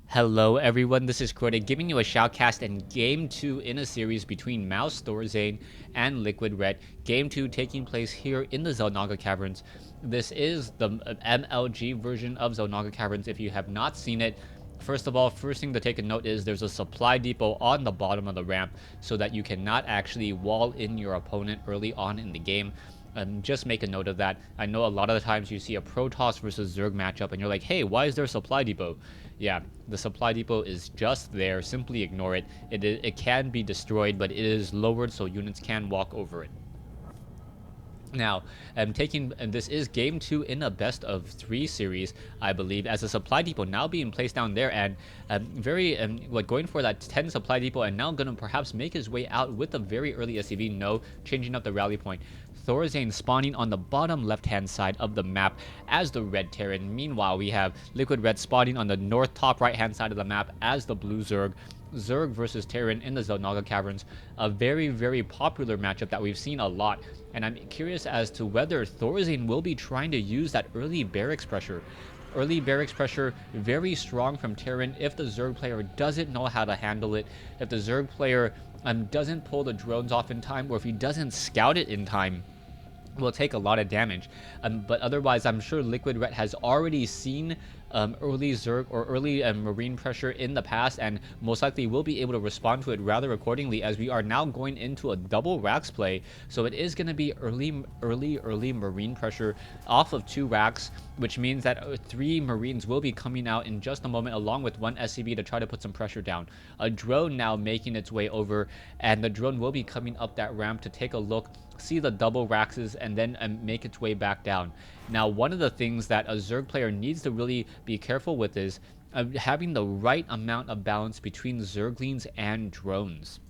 Hello everyone, this is Crota giving you a shoutcast in Game 2 in a series between Mouse Thorzain and Liquid Red. Game 2 taking place here in the Xel'Naga Caverns. This is the MLG version of Xel'Naga Caverns. If you have not seen it, first of all, first thing to take a note is there's a supply depot on the bottom of the ramp so that you cannot actually wall in your opponent early on in the game. Just make a note of that. I know a lot of the times you see a Protoss versus Zerg matchup and you're like, hey, why is there a supply depot? Yeah, the supply depot is just there. Simply ignore it. It can be destroyed, but it is lowered so units can walk over it. Now, this is game 2 in a best of 3 series, I believe, as a supply depot now being placed down there, and going for that 10 supply depot, and now going to perhaps make his way out with a very early SCV. No, changing up the rally point. Thorzain spawning on the bottom left-hand side of the map as the red Terran. Meanwhile, we have Liquid Red spawning on the north top right-hand side of the map as the blue Zerg. Zerg versus Terran in the Xel'Naga Caverns, a very, very popular matchup that we've seen a lot, and I'm curious as to whether Thorzain will be trying to use that early barracks pressure. Early barracks pressure, very strong from Terran if the Zerg player doesn't know how to handle it, if the Zerg player doesn't pull the drones off in time, or if he doesn't scout it in time, will take a lot of damage. But otherwise, I'm sure Liquid Red has already seen early Zerg or early Marine pressure in the past, and most likely will be able to respond to it rather accordingly, as we are now going into a double racks play. So it is going to be early Marine pressure off of 2 racks, which means that 3 Marines will be coming out in just a moment, along with 1 SCV to try to put some pressure down. A drone now making its way over, and the drone will be coming up that ramp to take a look, see the double raxes, and then make its way back down. Now, one of the things that a Zerg player needs to really be careful with is having the right amount of balance between Zerglings and drones.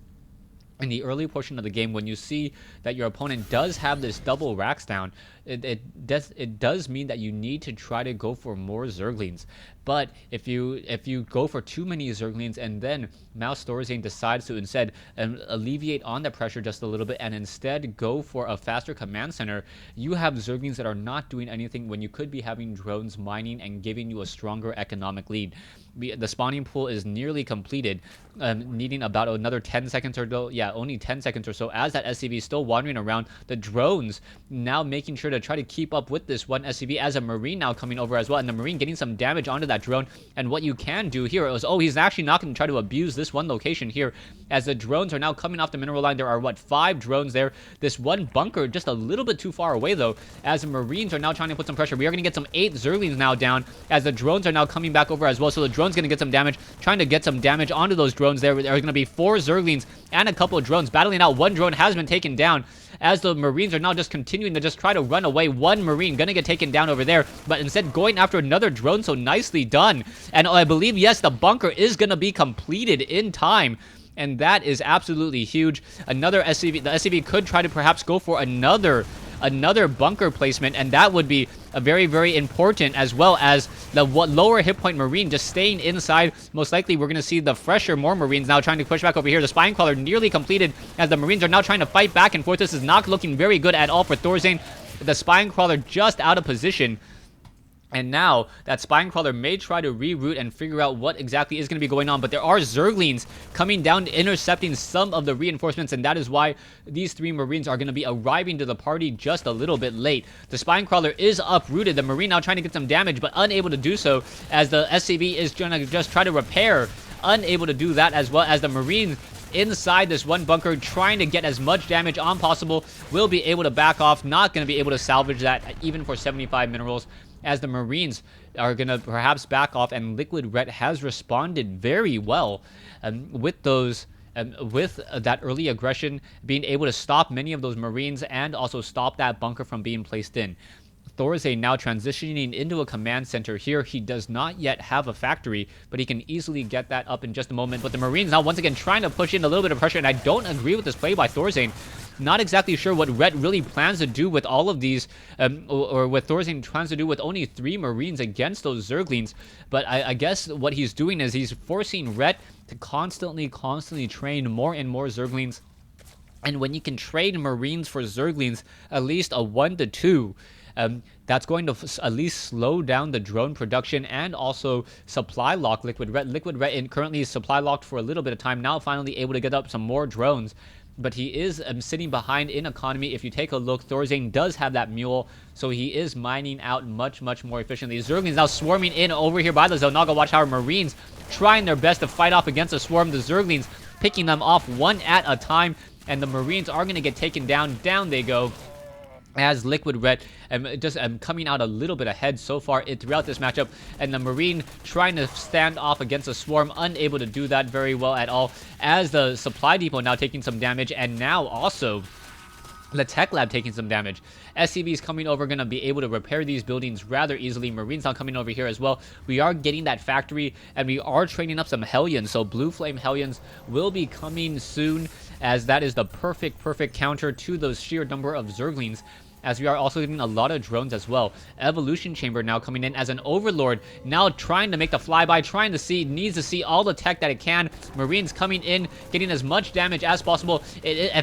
In the early portion of the game, when you see that your opponent does have this double racks down, it does mean that you need to try to go for more Zerglings. But if you go for too many Zerglings and then Mouse Thorzain decides to instead alleviate on the pressure just a little bit and instead go for a faster command center, you have Zerglings that are not doing anything when you could be having drones mining and giving you a stronger economic lead. The spawning pool is nearly completed, needing about another 10 seconds or so. Yeah, only 10 seconds or so, as that SCV is still wandering around. The drones now making sure to try to keep up with this 1 SCV, as a Marine now coming over as well, and the Marine getting some damage onto that drone. And what you can do here is, he's actually not going to try to abuse this one location here, as the drones are now coming off the mineral line. There are, 5 drones there. This one bunker just a little bit too far away, though, as the Marines are now trying to put some pressure. We are going to get some 8 Zerglings now down, as the drones are now coming back over as well. So the drone's going to get some damage, trying to get some damage onto those drones there. There are going to be 4 Zerglings and a couple of drones battling out. 1 drone has been taken down, as the Marines are now just continuing to just try to run away. 1 Marine gonna get taken down over there, but instead going after another drone, so nicely done. And I believe, yes, the bunker is gonna be completed in time, and that is absolutely huge. Another SCV, the SCV could try to perhaps go for another bunker placement, and that would be a very, very important, as well as the lower hit point Marine just staying inside. Most likely we're going to see the fresher, more Marines now trying to push back over here. The Spine Crawler nearly completed, as the Marines are now trying to fight back and forth. This is not looking very good at all for Thorzain. The Spine Crawler just out of position. And now that Spine Crawler may try to reroute and figure out what exactly is going to be going on, but there are Zerglings coming down, intercepting some of the reinforcements, and that is why these 3 Marines are going to be arriving to the party just a little bit late. The Spine Crawler is uprooted. The Marine now trying to get some damage, but unable to do so, as the SCV is going to just try to repair, unable to do that, as well as the Marine inside this one bunker trying to get as much damage on possible will be able to back off. Not going to be able to salvage that even for 75 minerals, as the Marines are going to perhaps back off, and Liquid Red has responded very well with those with that early aggression, being able to stop many of those Marines and also stop that bunker from being placed in. Thorzain now transitioning into a command center here. He does not yet have a factory, but he can easily get that up in just a moment. But the Marines now once again trying to push in a little bit of pressure, and I don't agree with this play by Thorzain. Not exactly sure what Red really plans to do with all of these, or what Thorzain plans to do with only 3 Marines against those Zerglings. But I guess what he's doing is he's forcing Red to constantly train more and more Zerglings. And when you can trade Marines for Zerglings, at least a 1 to 2, That's going to at least slow down the drone production and also supply lock Liquid Red. Liquid Red currently is supply locked for a little bit of time, now finally able to get up some more drones. But he is sitting behind in economy. If you take a look, Thorzain does have that mule, so he is mining out much more efficiently. Zerglings now swarming in over here by the Xel'Naga Watchtower. Marines trying their best to fight off against the swarm. The Zerglings picking them off one at a time, and the Marines are going to get taken down. Down they go, as Liquid Red just coming out a little bit ahead so far throughout this matchup, and the Marine trying to stand off against the Swarm, unable to do that very well at all, as the Supply Depot now taking some damage, and now also the Tech Lab taking some damage. SCVs coming over, going to be able to repair these buildings rather easily. Marines now coming over here as well. We are getting that factory, and we are training up some Hellions, so Blue Flame Hellions will be coming soon, as that is the perfect counter to those sheer number of Zerglings, as we are also getting a lot of drones as well. Evolution Chamber now coming in as an Overlord, now trying to make the flyby, needs to see all the tech that it can. Marines coming in, getting as much damage as possible.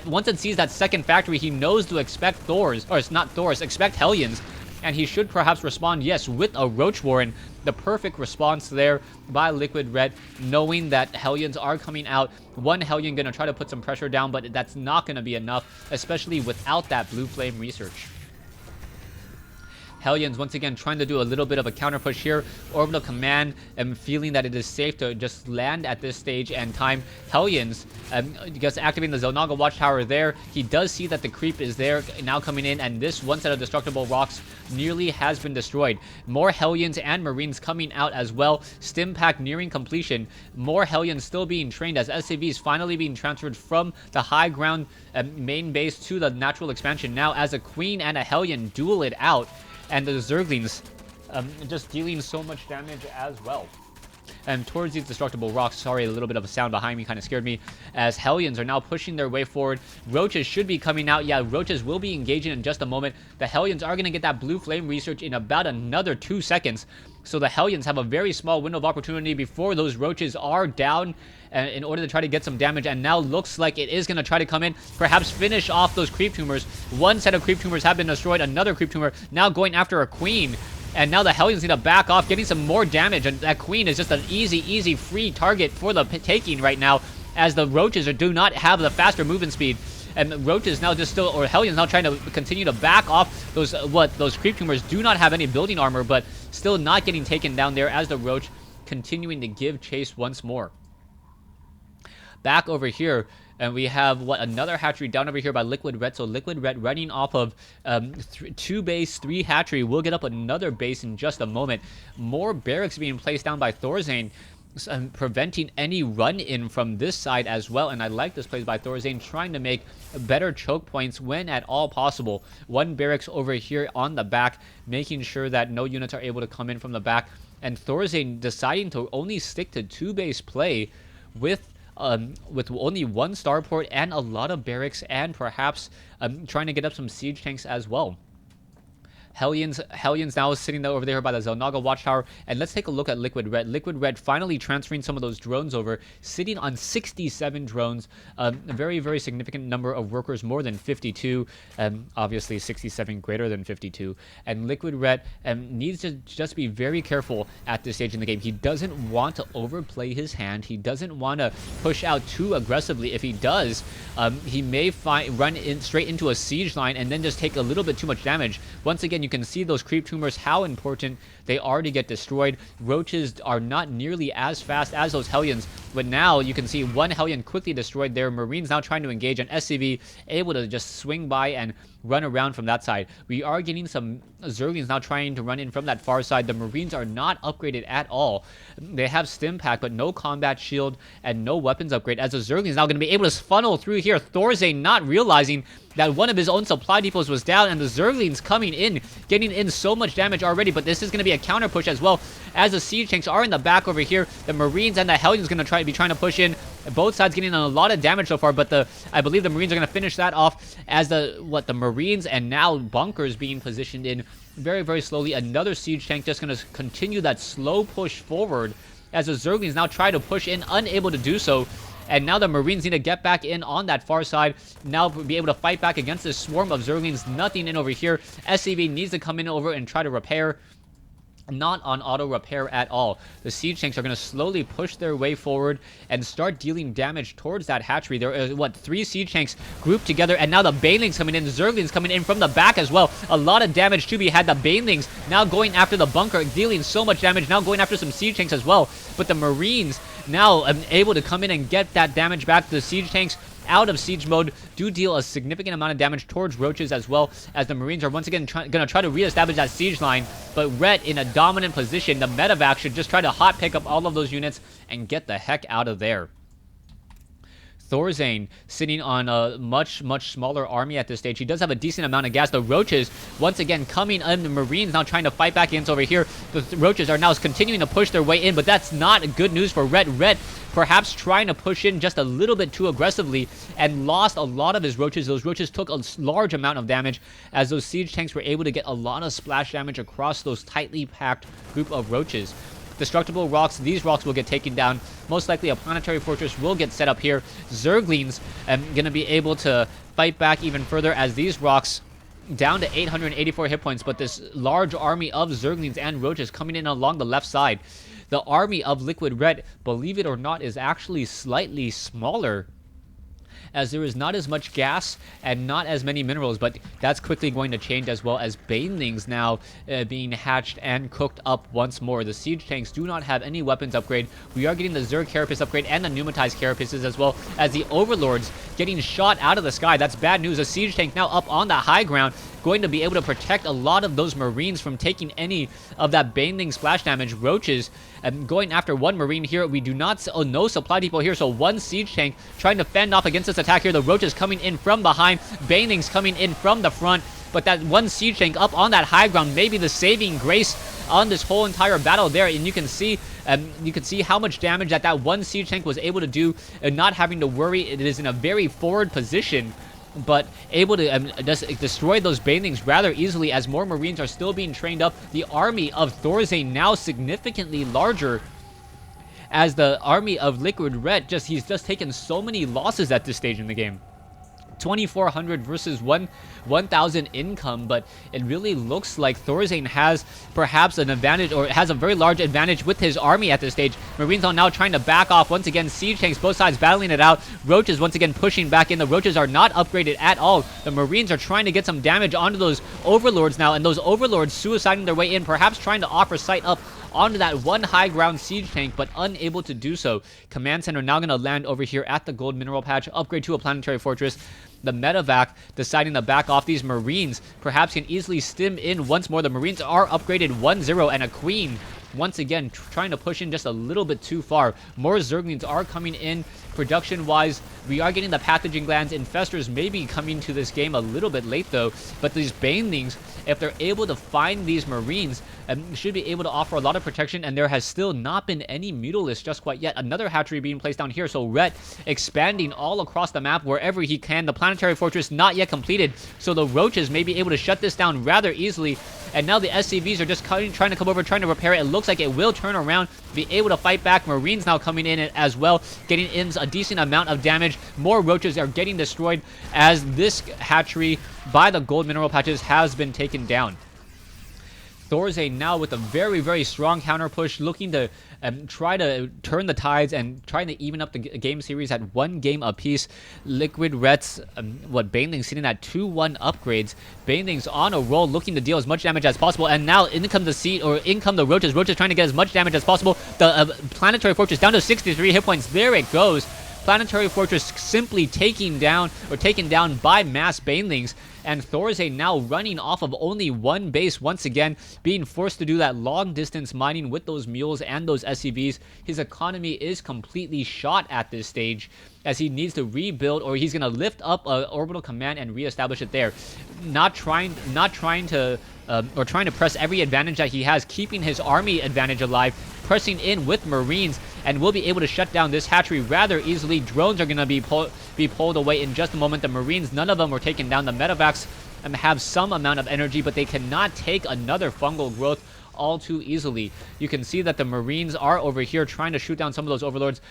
Once it sees that second factory, he knows to expect Thors, or it's not Thors, expect Hellions. And he should perhaps respond, yes, with a Roach Warren. The perfect response there by Liquid Red, knowing that Hellions are coming out. One Hellion going to try to put some pressure down, but that's not going to be enough, especially without that Blue Flame research. Hellions once again trying to do a little bit of a counter push here. Orbital Command, feeling that it is safe to just land at this stage and time. Hellions just activating the Xel'Naga Watchtower there. He does see that the creep is there now coming in, and this one set of destructible rocks nearly has been destroyed. More Hellions and Marines coming out as well. Stim pack nearing completion. More Hellions still being trained, as SCVs finally being transferred from the high ground main base to the natural expansion now, as a Queen and a Hellion duel it out. And the Zerglings just dealing so much damage as well. And towards these destructible rocks, sorry, a little bit of a sound behind me kind of scared me, as Hellions are now pushing their way forward. Roaches should be coming out. Yeah, Roaches will be engaging in just a moment. The Hellions are going to get that Blue Flame research in about another 2 seconds. So the Hellions have a very small window of opportunity before those Roaches are down in order to try to get some damage. And now looks like it is going to try to come in, perhaps finish off those Creep Tumors. One set of Creep Tumors have been destroyed. Another Creep Tumor now going after a Queen. And now the Hellions need to back off, getting some more damage. And that Queen is just an easy free target for the taking right now, as the Roaches do not have the faster movement speed. And Roaches now Hellions now trying to continue to back off those Creep Tumors. Do not have any building armor, but still not getting taken down there, as the Roach continuing to give chase once more. Back over here, and we have another hatchery down over here by Liquid Red. So Liquid Red running off of 2 base, 3 hatchery. We'll get up another base in just a moment. More barracks being placed down by Thorzain, preventing any run-in from this side as well. And I like this play by Thorzain, trying to make better choke points when at all possible. One barracks over here on the back, making sure that no units are able to come in from the back. And Thorzain deciding to only stick to 2 base play with only 1 starport and a lot of barracks, and perhaps trying to get up some siege tanks as well. Hellions now sitting over there by the Xel'Naga Watchtower. And let's take a look at Liquid Red. Liquid Red finally transferring some of those drones over, sitting on 67 drones. A very significant number of workers, more than 52. Obviously 67 greater than 52. And Liquid Red needs to just be very careful at this stage in the game. He doesn't want to overplay his hand. He doesn't want to push out too aggressively. If he does, he may run straight into a siege line and then just take a little bit too much damage. Once again, you can see those Creep Tumors, how important they are to get destroyed. Roaches are not nearly as fast as those Hellions, but now you can see one Hellion quickly destroyed there. Marines now trying to engage, an SCV able to just swing by and run around from that side. We are getting some Zerglings now trying to run in from that far side. The Marines are not upgraded at all. They have Stim Pack, but no combat shield and no weapons upgrade, as the Zerglings now going to be able to funnel through here. Thorzain not realizing that one of his own supply depots was down, and the Zerglings coming in, getting in so much damage already. But this is going to be a counter push as well, as the siege tanks are in the back over here. The Marines and the Hellions going to be trying to push in. Both sides getting a lot of damage so far, but I believe the Marines are going to finish that off, as the Marines and now bunkers being positioned in very slowly. Another siege tank just going to continue that slow push forward, as the Zerglings now try to push in, unable to do so. And now the Marines need to get back in on that far side. Now be able to fight back against this swarm of Zerglings. Nothing in over here. SCV needs to come in over and try to repair. Not on auto repair at all. The siege tanks are going to slowly push their way forward and start dealing damage towards that hatchery. There are, what, 3 siege tanks grouped together, and now the Banelings coming in, Zerglings coming in from the back as well. A lot of damage to be had. The Banelings now going after the bunker, dealing so much damage, now going after some siege tanks as well. But the Marines now able to come in and get that damage back. The siege tanks out of siege mode do deal a significant amount of damage towards roaches, as well as the Marines are once again going to try to reestablish that siege line. But Ret in a dominant position. The medevac should just try to hot pick up all of those units and get the heck out of there. Thorzain sitting on a much smaller army at this stage. He does have a decent amount of gas. The Roaches once again coming in. The Marines now trying to fight back against over here. The Roaches are now continuing to push their way in, but that's not good news for Ret. Ret perhaps trying to push in just a little bit too aggressively and lost a lot of his Roaches. Those Roaches took a large amount of damage as those siege tanks were able to get a lot of splash damage across those tightly packed group of Roaches. Destructible rocks, these rocks will get taken down. Most likely a planetary fortress will get set up here. Zerglings going to be able to fight back even further as these rocks down to 884 hit points, but this large army of Zerglings and Roaches coming in along the left side. The army of Liquid Red, believe it or not, is actually slightly smaller, as there is not as much gas and not as many minerals, but that's quickly going to change, as well as Banelings now being hatched and cooked up once more. The siege tanks do not have any weapons upgrade. We are getting the Zerg Carapace upgrade and the pneumatized Carapaces, as well as the Overlords getting shot out of the sky. That's bad news. A siege tank now up on the high ground, going to be able to protect a lot of those Marines from taking any of that Baneling splash damage. Roaches going after one Marine here. We do not... Oh, no supply depot here, so one siege tank trying to fend off against this attack here. The Roaches coming in from behind. Banelings coming in from the front. But that one siege tank up on that high ground may be the saving grace on this whole entire battle there. And you can see how much damage that one siege tank was able to do, and not having to worry. It is in a very forward position, but able to just destroy those Banelings rather easily, as more Marines are still being trained up. The army of Thorzain now significantly larger, as the army of Liquid Red, he's just taken so many losses at this stage in the game. 2,400 versus 1,000 income, but it really looks like Thorzain has perhaps an advantage, or has a very large advantage with his army at this stage. Marines are now trying to back off. Once again, siege tanks, both sides battling it out. Roaches once again pushing back in. The Roaches are not upgraded at all. The Marines are trying to get some damage onto those Overlords now, and those Overlords suiciding their way in, perhaps trying to offer sight up onto that one high ground siege tank, but unable to do so. Command center now going to land over here at the gold mineral patch, upgrade to a planetary fortress. The medevac deciding to back off. These Marines perhaps can easily stim in once more. The Marines are upgraded 1-0, and a Queen once again trying to push in just a little bit too far. More Zerglings are coming in. Production wise, we are getting the pathogen glands. Infestors may be coming to this game a little bit late though, but these Banelings, if they're able to find these Marines, should be able to offer a lot of protection. And there has still not been any Mutalisks just quite yet. Another hatchery being placed down here, so Ret expanding all across the map wherever he can. The planetary fortress not yet completed, so the Roaches may be able to shut this down rather easily. And now the SCVs are just trying to come over, trying to repair it. It looks like it will turn around, be able to fight back. Marines now coming in as well, getting in a decent amount of damage. More Roaches are getting destroyed as this hatchery by the gold mineral patches has been taken down. Thorzain now with a very strong counter push, looking to try to turn the tides and trying to even up the game series at 1 game apiece. Liquid Red's Banelings sitting at 2-1 upgrades. Banelings on a roll, looking to deal as much damage as possible. And now in come the Roaches. Roaches trying to get as much damage as possible. The planetary fortress down to 63 hit points. There it goes. Planetary Fortress simply taken down by mass Banelings, and Thorzain now running off of only one base once again, being forced to do that long distance mining with those mules and those SCVs. His economy is completely shot at this stage, as he needs to rebuild, or he's going to lift up an orbital command and reestablish it there. Trying to press every advantage that he has, keeping his army advantage alive, pressing in with Marines, and will be able to shut down this hatchery rather easily. Drones are going to be pulled away in just a moment. The Marines, none of them were taken down. The medevacs have some amount of energy, but they cannot take another fungal growth all too easily. You can see that the Marines are over here trying to shoot down some of those Overlords.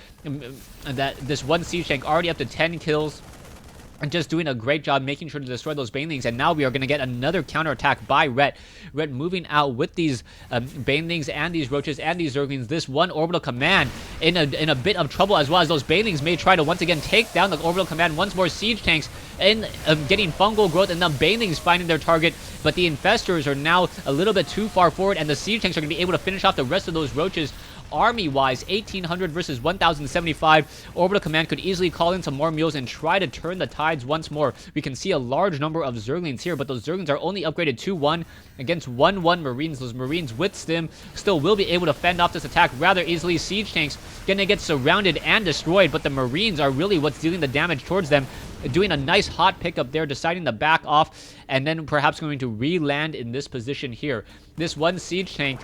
That this one siege tank already up to 10 kills. And just doing a great job making sure to destroy those banelings. And now we are going to get another counterattack by Rhett. Rhett moving out with these banelings and these roaches and these zerglings. This one orbital command in a bit of trouble, as well as those banelings may try to once again take down the orbital command. Once more siege tanks and getting fungal growth, and the banelings finding their target. But the infestors are now a little bit too far forward, and the siege tanks are going to be able to finish off the rest of those roaches. Army-wise, 1,800 versus 1,075. Orbital Command could easily call in some more mules and try to turn the tides once more. We can see a large number of Zerglings here, but those Zerglings are only upgraded 2-1 against 1-1 Marines. Those Marines with Stim still will be able to fend off this attack rather easily. Siege tanks gonna get surrounded and destroyed, but the Marines are really what's dealing the damage towards them. Doing a nice hot pickup there, deciding to back off, and then perhaps going to re-land in this position here. This one siege tank,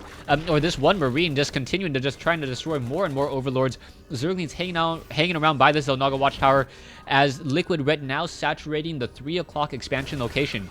or this one Marine, just continuing to just trying to destroy more and more Overlords. Zerglings hanging around by this Xel'Naga watchtower, as Liquid Red now saturating the 3 o'clock expansion location.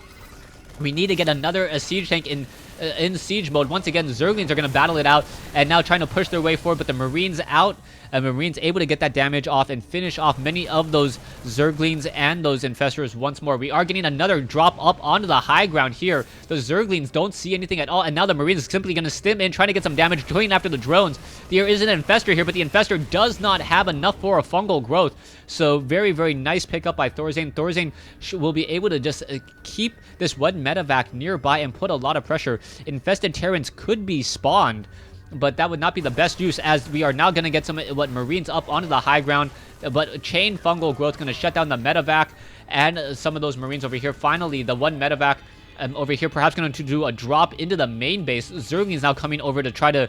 We need to get another siege tank in siege mode. Once again, Zerglings are going to battle it out and now trying to push their way forward, but the Marines out. Marines able to get that damage off and finish off many of those Zerglings and those Infestors once more. We are getting another drop up onto the high ground here. The Zerglings don't see anything at all, and now the Marines are simply going to stim in, trying to get some damage, going after the drones. There is an Infestor here, but the Infestor does not have enough for a fungal growth. So very, very nice pickup by Thorzain. Thorzain will be able to just keep this one medevac nearby and put a lot of pressure. Infested Terrans could be spawned, but that would not be the best use, as we are now going to get some Marines up onto the high ground. But chain fungal growth going to shut down the medevac and some of those Marines over here. Finally, the one medevac over here perhaps going to do a drop into the main base. Zerglings now coming over to try to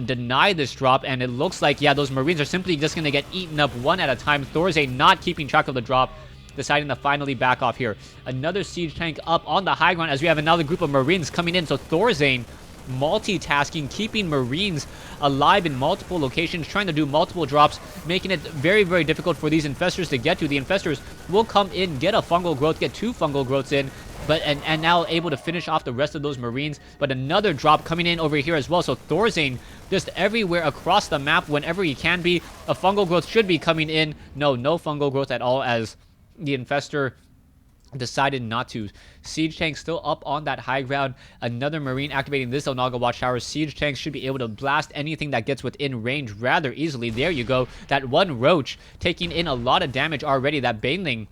deny this drop, and it looks like, yeah, those Marines are simply just going to get eaten up one at a time. Thorzain not keeping track of the drop, deciding to finally back off here. Another siege tank up on the high ground, as we have another group of Marines coming in. So Thorzain multitasking, keeping Marines alive in multiple locations, trying to do multiple drops, making it very, very difficult for these Infestors to get to. The Infestors will come in, get a fungal growth, get 2 fungal growths in, but and now able to finish off the rest of those Marines. But another drop coming in over here as well. So Thorzain just everywhere across the map whenever he can be. A fungal growth should be coming in. No fungal growth at all, as the Infestor decided not to. Siege tanks still up on that high ground. Another Marine activating this Xel'Naga watchtower. Siege tanks should be able to blast anything that gets within range rather easily. There you go. That one Roach taking in a lot of damage already. That Baneling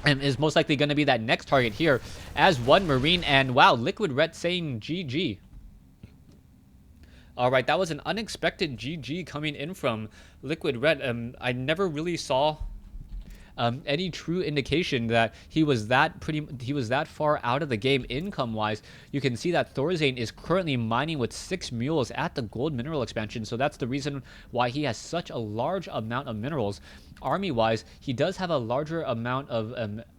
is most likely going to be that next target here as one Marine. And wow, Liquid Red saying GG. Alright, that was an unexpected GG coming in from Liquid Red. I never really saw any true indication that he was that far out of the game income wise. You can see that Thorzain is currently mining with 6 mules at the gold mineral expansion, so that's the reason why he has such a large amount of minerals. Army wise, he does have a larger amount of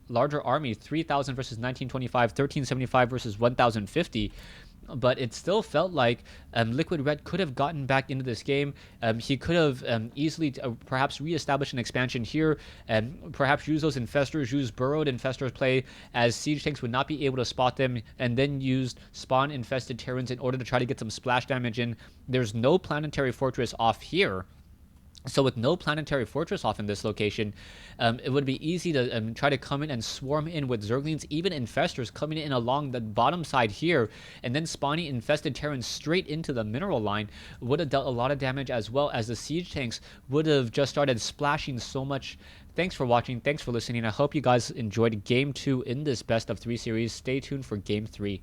larger army, 3,000 versus 1925, 1375 versus 1050. But it still felt like Liquid Red could have gotten back into this game. He could have easily perhaps reestablished an expansion here, and perhaps use those Infestors, use burrowed Infestors play, as siege tanks would not be able to spot them, and then used spawn infested Terrans in order to try to get some splash damage in. There's no planetary fortress off here. So with no planetary fortress off in this location, it would be easy to try to come in and swarm in with Zerglings, even Infestors coming in along the bottom side here, and then spawning infested Terrans straight into the mineral line would have dealt a lot of damage, as well as the siege tanks would have just started splashing so much. Thanks for watching. Thanks for listening. I hope you guys enjoyed Game 2 in this Best of 3 series. Stay tuned for Game 3.